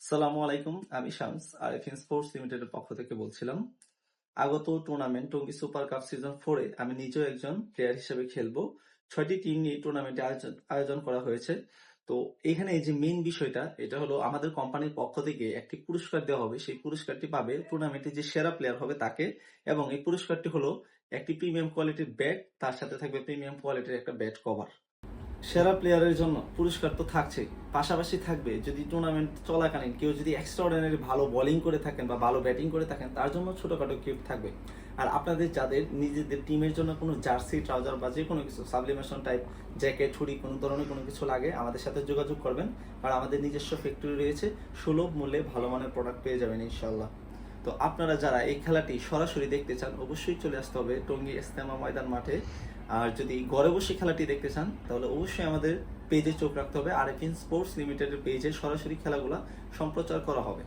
আসসালামু আলাইকুম, আমি শামস আরএফএন স্পোর্টস লিমিটেডের পক্ষ থেকে বলছিলাম। আগত tournament Tongi super cup season 4-এ আমি নিজেও একজন প্লেয়ার হিসেবে খেলবো। 6টি টিম নিয়ে টুর্নামেন্টে আয়োজন করা হয়েছে। তো এখানে যে মেইন বিষয়টা এটা হলো আমাদের কোম্পানির পক্ষ থেকে একটি পুরস্কার দেওয়া হবে। সেই পুরস্কারটি পাবে টুর্নামেন্টে যে সেরা প্লেয়ার হবে তাকে, এবং এই পুরস্কারটি হলো একটি প্রিমিয়াম কোয়ালিটির ব্যাট, তার সাথে থাকবে প্রিমিয়াম কোয়ালিটির একটা ব্যাট কভার। সেরা প্লেয়ারের জন্য পুরস্কার তো থাকছেই, পাশাপাশি থাকবে যদি টুর্নামেন্ট চলাকালীন কেউ যদি এক্সট্রাঅর্ডিনারি ভালো বোলিং করে থাকেন বা ভালো ব্যাটিং করে থাকেন তার জন্য ছোটখাটো গিফট থাকবে। আর আপনাদের যাদের নিজেদের টিমের জন্য কোনো জার্সি, ট্রাউজার বা যে কোনো কিছু সাবলিমেশন টাইপ জ্যাকেট, হুডি কোনো ধরনের কোনো কিছু লাগে আমাদের সাথে যোগাযোগ করবেন। আর আমাদের নিজস্ব ফ্যাক্টরি রয়েছে, সুলভ মূল্যে ভালো মানের প্রোডাক্ট পেয়ে যাবেন ইনশাল্লাহ। তো আপনারা যারা এই খেলাটি সরাসরি দেখতে চান অবশ্যই চলে আসতে হবে টঙ্গী ইস্তেমা ময়দান মাঠে। আর যদি ঘরে বসে খেলাটি দেখতে চান তাহলে অবশ্যই আমাদের পেজে চোখ রাখতে হবে। আরএফএন স্পোর্টস লিমিটেডের পেজে সরাসরি খেলাগুলো সম্প্রচার করা হবে।